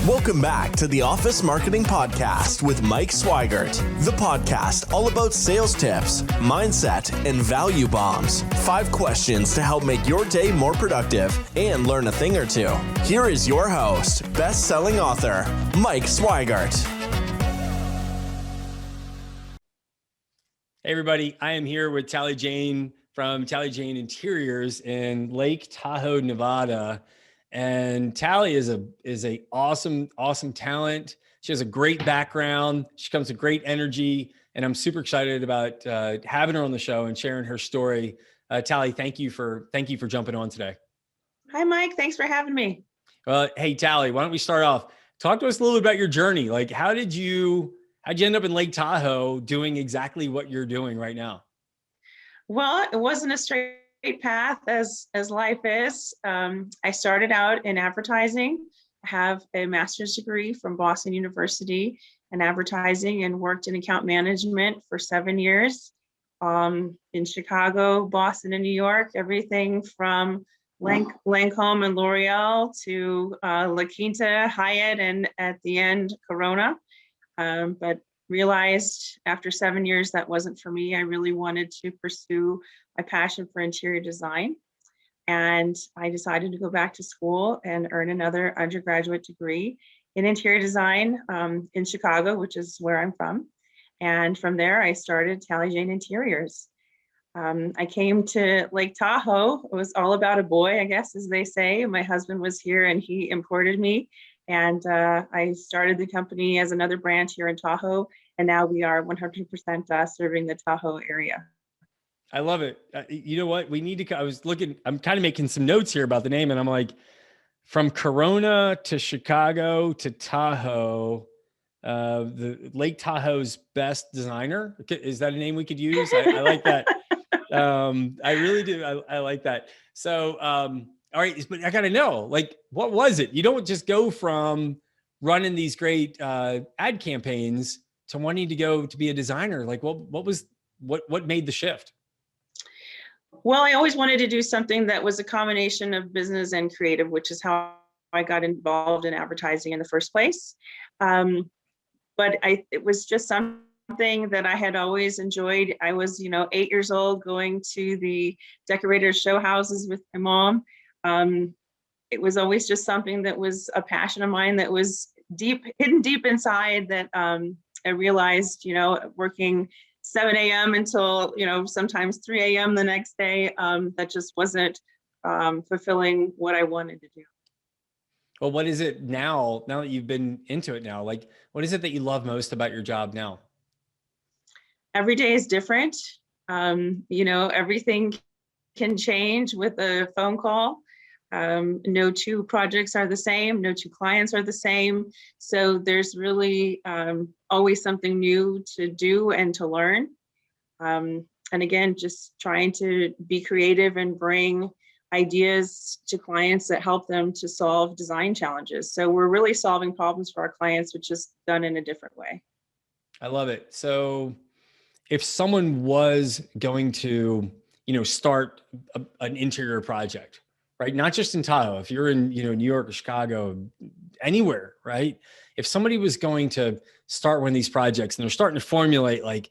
Welcome back to the Office Marketing Podcast with Mike Swigert, the podcast all about sales tips, mindset, and value bombs. 5 questions to help make your day more productive and learn a thing or two. Here is your host, best-selling author, Mike Swigert. Hey everybody, I am here with Talie Jane from Talie Jane Interiors in Lake Tahoe, Nevada. And Talie is a awesome talent. She has a great background. She comes with great energy, and I'm super excited about having her on the show and sharing her story. Talie, thank you for jumping on today. Hi, Mike. Thanks for having me. Hey Talie, why don't we start off? Talk to us a little bit about your journey. Like, how'd you end up in Lake Tahoe doing exactly what you're doing right now? Well, it wasn't a straight path as life is. I started out in advertising. I have a master's degree from Boston University in advertising and worked in account management for 7 years in Chicago, Boston, and New York. Everything from Lancome and L'Oreal to La Quinta, Hyatt, and at the end, Corona. But realized after 7 years that wasn't for me. I really wanted to pursue my passion for interior design. And I decided to go back to school and earn another undergraduate degree in interior design in Chicago, which is where I'm from. And from there, I started Talie Jane Interiors. I came to Lake Tahoe. It was all about a boy, I guess, as they say. My husband was here and he imported me. And I started the company as another branch here in Tahoe. And now we are 100% serving the Tahoe area. I love it. You know what? I'm kind of making some notes here about the name. And I'm like, from Corona to Chicago to Tahoe, the Lake Tahoe's best designer. Is that a name we could use? I like that. I really do. I like that. So, all right, but I got to know, like, what was it? You don't just go from running these great ad campaigns to wanting to go to be a designer. Like, what made the shift? Well, I always wanted to do something that was a combination of business and creative, which is how I got involved in advertising in the first place. But it was just something that I had always enjoyed. I was, 8 years old going to the decorators show houses with my mom. It was always just something that was a passion of mine that was hidden deep inside that I realized, working 7 a.m. until, sometimes 3 a.m. the next day, that just wasn't fulfilling what I wanted to do. Well, what is it now that you've been into it now? Like, what is it that you love most about your job now? Every day is different. Everything can change with a phone call. No 2 projects are the same. No 2 clients are the same. So there's really always something new to do and to learn. And again, just trying to be creative and bring ideas to clients that help them to solve design challenges. So we're really solving problems for our clients, which is done in a different way. I love it. So if someone was going to, start an interior project, right? Not just in Tahoe, if you're in, New York or Chicago, anywhere, right? If somebody was going to start one of these projects and they're starting to formulate, like,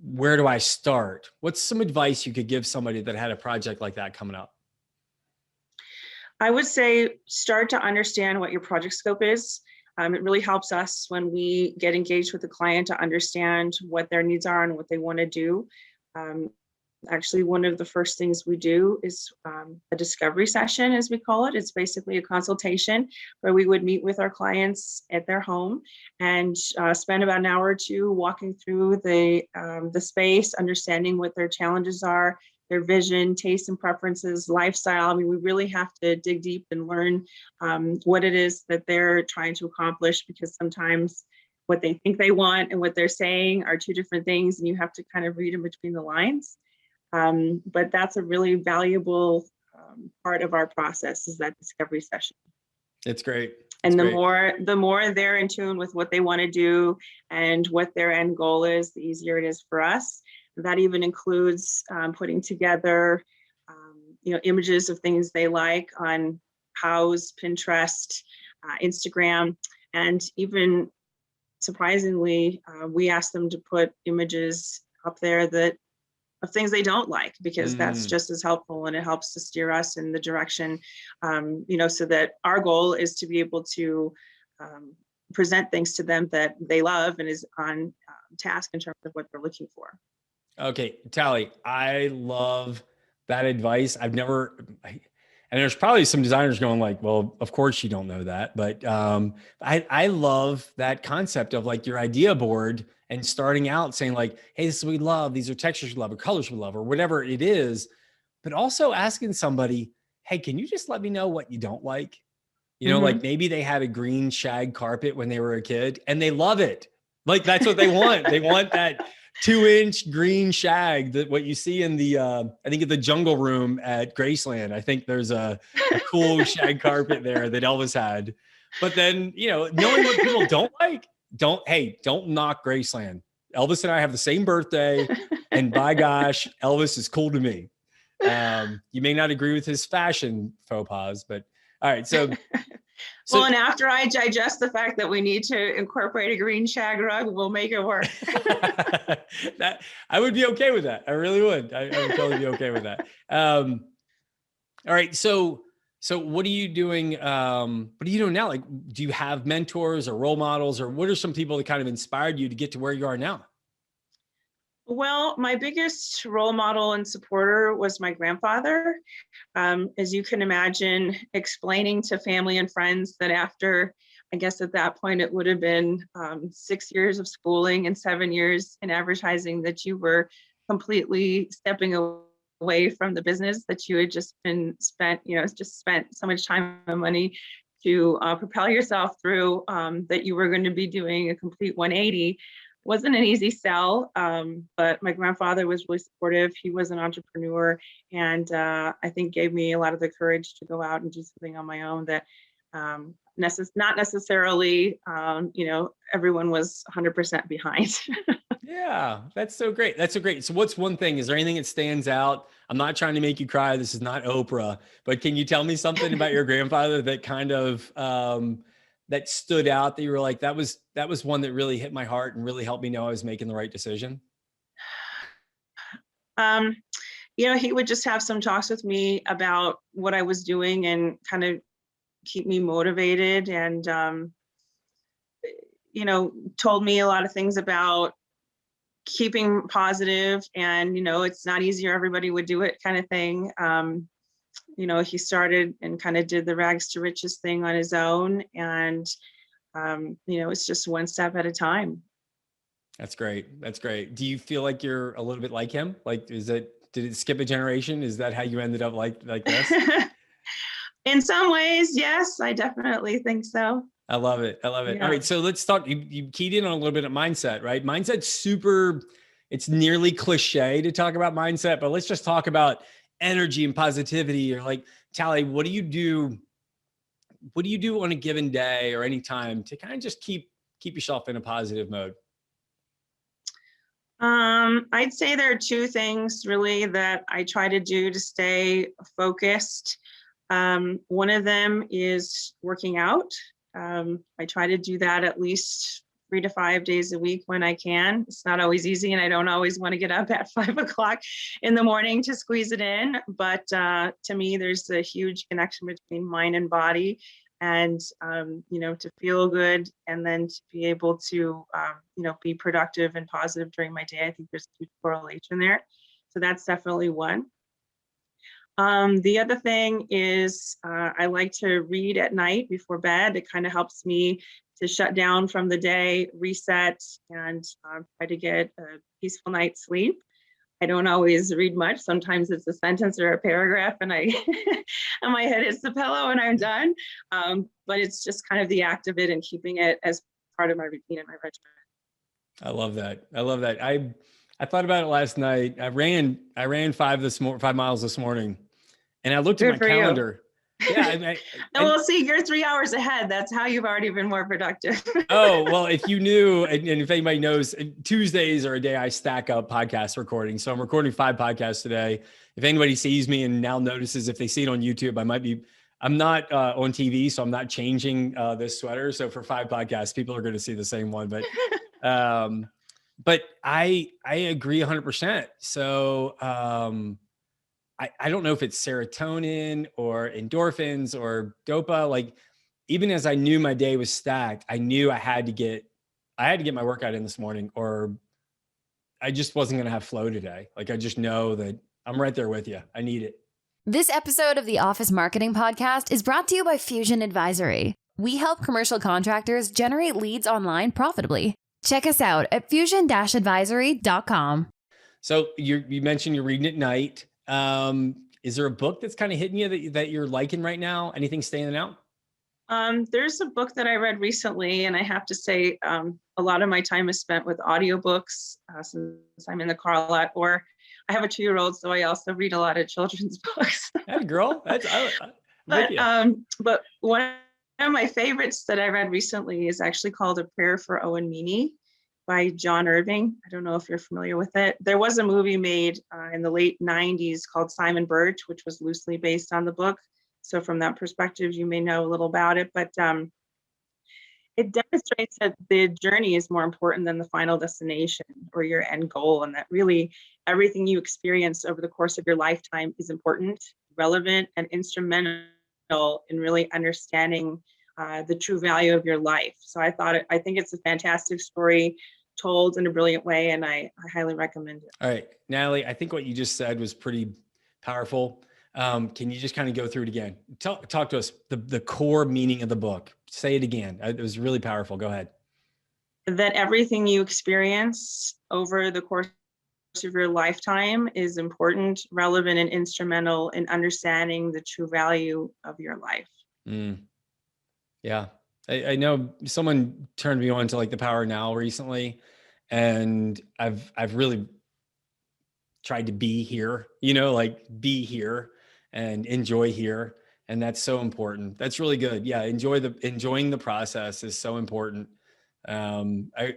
where do I start? What's some advice you could give somebody that had a project like that coming up? I would say start to understand what your project scope is. It really helps us when we get engaged with the client to understand what their needs are and what they want to do. Actually, one of the first things we do is a discovery session, as we call it. It's basically a consultation where we would meet with our clients at their home and spend about an hour or 2 walking through the space, understanding what their challenges are, their vision, taste and preferences, lifestyle. I mean, we really have to dig deep and learn what it is that they're trying to accomplish, because sometimes what they think they want and what they're saying are 2 different things, and you have to kind of read in between the lines. But that's a really valuable part of our process, is that discovery session. It's great. And the more they're in tune with what they want to do and what their end goal is, the easier it is for us. That even includes putting together, images of things they like on Houzz, Pinterest, Instagram, And even surprisingly, we asked them to put images up there that of things they don't like, because that's just as helpful, and it helps to steer us in the direction, so that our goal is to be able to present things to them that they love and is on task in terms of what they're looking for. Okay, Talie, I love that advice. And there's probably some designers going like, well, of course you don't know that. But I love that concept of like your idea board and starting out saying like, hey, this is what we love. These are textures we love or colors we love or whatever it is. But also asking somebody, hey, can you just let me know what you don't like? Like maybe they had a green shag carpet when they were a kid and they love it. Like that's what they want. They want that 2-inch green shag, that what you see in the I think at the Jungle Room at Graceland. I think there's a cool shag carpet there that Elvis had. But then, knowing what people don't like, don't knock Graceland. Elvis and I have the same birthday, and by gosh, Elvis is cool to me. You may not agree with his fashion faux pas, but all right. So well, and after I digest the fact that we need to incorporate a green shag rug, we'll make it work. That I would be okay with that. I really would. I would totally be okay with that. All right. So what are you doing? What are you doing now? Like, do you have mentors or role models, or what are some people that kind of inspired you to get to where you are now? Well, my biggest role model and supporter was my grandfather. As you can imagine, explaining to family and friends that after, I guess at that point, it would have been 6 years of schooling and 7 years in advertising, that you were completely stepping away from the business that you had just spent so much time and money to propel yourself through, that you were going to be doing a complete 180. Wasn't an easy sell, but my grandfather was really supportive. He was an entrepreneur, and I think gave me a lot of the courage to go out and do something on my own that not necessarily, everyone was 100% behind. Yeah, that's so great. That's so great. So what's one thing, is there anything that stands out? I'm not trying to make you cry. This is not Oprah, but can you tell me something about your grandfather that kind of, that stood out, that you were like, that was one that really hit my heart and really helped me know I was making the right decision? He would just have some talks with me about what I was doing and kind of keep me motivated, and, told me a lot of things about keeping positive, and, it's not easier, everybody would do it kind of thing. He started and kind of did the rags to riches thing on his own. And, it's just one step at a time. That's great. That's great. Do you feel like you're a little bit like him? Like, did it skip a generation? Is that how you ended up like this? In some ways, yes, I definitely think so. I love it. I love it. Yeah. All right. So let's talk, you keyed in on a little bit of mindset, right? Mindset's super, it's nearly cliche to talk about mindset, but let's just talk about energy and positivity. Or like, Talie, what do you do on a given day or any time to kind of just keep yourself in a positive mode? I'd say there are two things really that I try to do to stay focused. One of them is working out. I try to do that at least 3 to 5 days a week when I can. It's not always easy, and I don't always want to get up at 5 o'clock in the morning to squeeze it in. But to me, there's a huge connection between mind and body, and to feel good, and then to be able to be productive and positive during my day. I think there's a huge correlation there. So that's definitely one. The other thing is I like to read at night before bed. It kind of helps me to shut down from the day, reset, and try to get a peaceful night's sleep. I don't always read much. Sometimes it's a sentence or a paragraph, and and my head hits the pillow and I'm done. But it's just kind of the act of it and keeping it as part of my routine and my regimen. I love that. I love that. I thought about it last night. I ran 5 miles this morning, and I looked at my calendar. Yeah. Well, see, you're 3 hours ahead. That's how you've already been more productive. Oh, well, if you knew, and if anybody knows, Tuesdays are a day I stack up podcast recording. So I'm recording 5 podcasts today. If anybody sees me and now notices, if they see it on YouTube, I might be I'm not on TV, so I'm not changing this sweater. So for 5 podcasts, people are going to see the same one. But I agree 100%. So I don't know if it's serotonin or endorphins or dopa. Like, even as I knew my day was stacked, I knew I had to get my workout in this morning, or I just wasn't going to have flow today. Like, I just know that I'm right there with you. I need it. This episode of the Office Marketing Podcast is brought to you by Fusion Advisory. We help commercial contractors generate leads online profitably. Check us out at fusion-advisory.com. So you mentioned you're reading at night. Is there a book that's kind of hitting you that you're liking right now? Anything standing out? There's a book that I read recently, and I have to say, a lot of my time is spent with audiobooks since I'm in the car a lot, or I have a 2-year-old, so I also read a lot of children's books. Hey, girl, but one of my favorites that I read recently is actually called A Prayer for Owen Meany by John Irving. I don't know if you're familiar with it. There was a movie made in the late 90s called Simon Birch, which was loosely based on the book. So from that perspective, you may know a little about it, but it demonstrates that the journey is more important than the final destination or your end goal, and that really everything you experience over the course of your lifetime is important, relevant, and instrumental in really understanding the true value of your life. So I think it's a fantastic story told in a brilliant way, and I highly recommend it. All right, Natalie, I think what you just said was pretty powerful. Can you just kind of go through it again? Talk to us, the core meaning of the book. Say it again. It was really powerful. Go ahead. That everything you experience over the course of your lifetime is important, relevant, and instrumental in understanding the true value of your life. Yeah. I know someone turned me on to like the Power Now recently, and I've really tried to be here, like be here and enjoy here. And that's so important. That's really good. Yeah. Enjoying the process is so important. I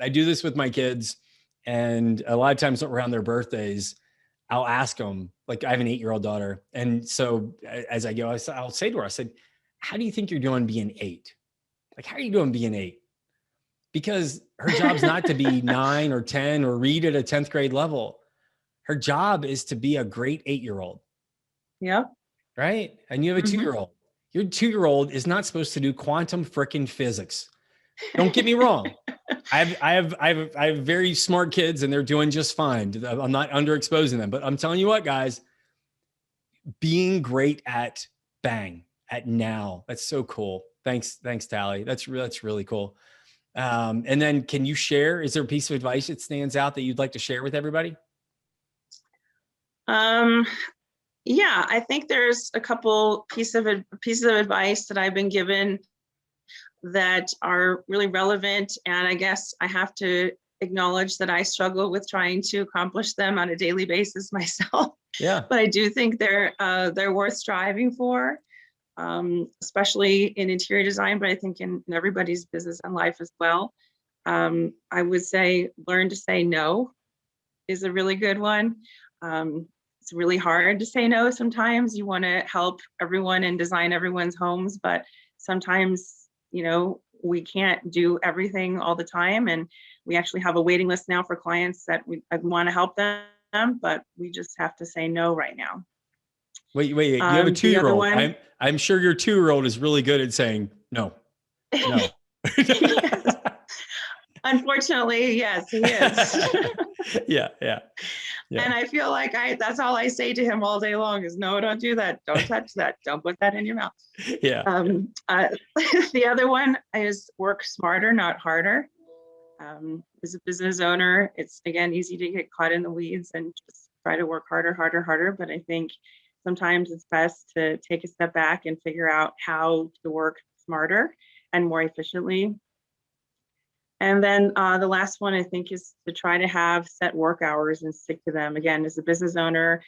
do this with my kids, and a lot of times around their birthdays, I'll ask them, like, I have an 8-year-old daughter. And so as I go, I'll say to her, I said, how do you think you're doing being 8? Like, how are you doing being 8? Because her job's not to be 9 or 10 or read at a 10th grade level. Her job is to be a great 8-year-old. Yeah. Right. And you have a 2-year-old. Your 2-year-old is not supposed to do quantum frickin' physics. Don't get me wrong. I have very smart kids, and they're doing just fine. I'm not underexposing them, but I'm telling you what, guys, being great at now. That's so cool. Thanks, Talie. That's really cool. And then can you share, is there a piece of advice that stands out that you'd like to share with everybody? Yeah, I think there's a couple pieces of advice that I've been given that are really relevant. And I guess I have to acknowledge that I struggle with trying to accomplish them on a daily basis myself. Yeah. But I do think they're worth striving for, especially in interior design, but I think in everybody's business and life as well. I would say learn to say no is a really good one. It's really hard to say no sometimes. You want to help everyone and design everyone's homes, but sometimes, we can't do everything all the time. And we actually have a waiting list now for clients that we want to help them, but we just have to say no right now. Wait, you have a 2-year-old. I'm sure your 2-year-old is really good at saying no. Unfortunately, yes, he is. Yeah. And I feel like that's all I say to him all day long is, no, don't do that. Don't touch that. Don't put that in your mouth. Yeah. The other one is work smarter, not harder. As a business owner, it's, again, easy to get caught in the weeds and just try to work harder. But I think sometimes it's best to take a step back and figure out how to work smarter and more efficiently. And then the last one, I think, is to try to have set work hours and stick to them. Again, as a business owner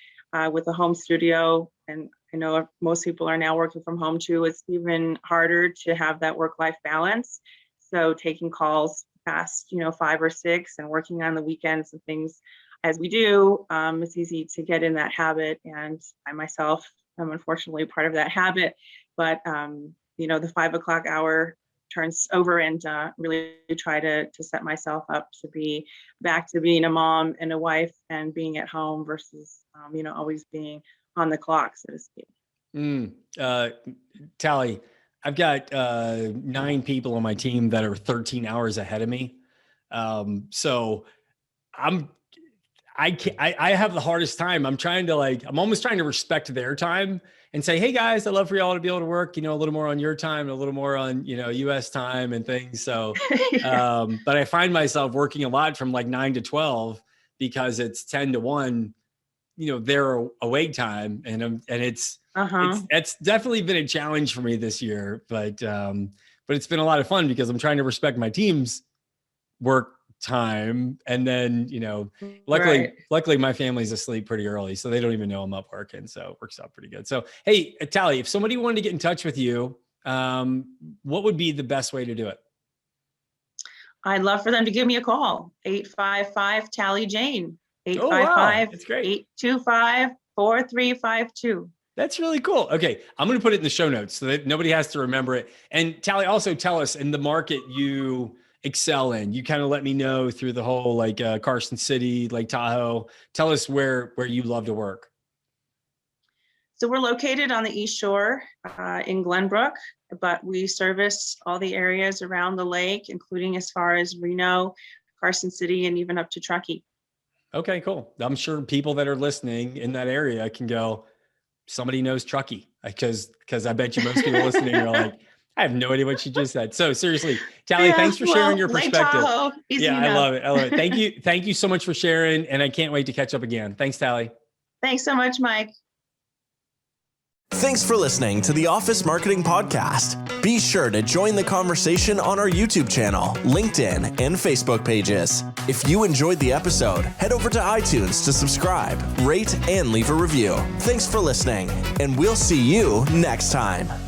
with a home studio, and I know most people are now working from home too, it's even harder to have that work-life balance. So taking calls past, 5 or 6 and working on the weekends and things as we do, it's easy to get in that habit. And I myself I'm unfortunately part of that habit, but the 5 o'clock hour turns over, and really try to set myself up to be back to being a mom and a wife and being at home versus, always being on the clock, so to speak. Talie, I've got 9 people on my team that are 13 hours ahead of me. So I have the hardest time. I'm almost trying to respect their time and say, hey guys, I'd love for y'all to be able to work, a little more on your time and a little more on, US time and things. So, but I find myself working a lot from like 9 to 12 because it's 10 to 1, their awake time. And it's definitely been a challenge for me this year, but it's been a lot of fun because I'm trying to respect my team's work time. And then, luckily my family's asleep pretty early, so they don't even know I'm up working. So it works out pretty good. So, hey, Talie, if somebody wanted to get in touch with you, what would be the best way to do it? I'd love for them to give me a call, 855 Talie Jane, 855-825-4352. That's really cool. Okay. I'm going to put it in the show notes so that nobody has to remember it. And Talie, also tell us, in the market you excel in, you kind of let me know through the whole like Carson City, Lake Tahoe. Tell us where you love to work. So we're located on the East Shore in Glenbrook, but we service all the areas around the lake, including as far as Reno, Carson City, and even up to Truckee. Okay, cool. I'm sure people that are listening in that area can go, somebody knows Truckee, because I bet you most people listening are like, I have no idea what she just said. So seriously, Talie, thanks for sharing your perspective. I love it. Thank you so much for sharing. And I can't wait to catch up again. Thanks, Talie. Thanks so much, Mike. Thanks for listening to the Office Marketing Podcast. Be sure to join the conversation on our YouTube channel, LinkedIn, and Facebook pages. If you enjoyed the episode, head over to iTunes to subscribe, rate, and leave a review. Thanks for listening, and we'll see you next time.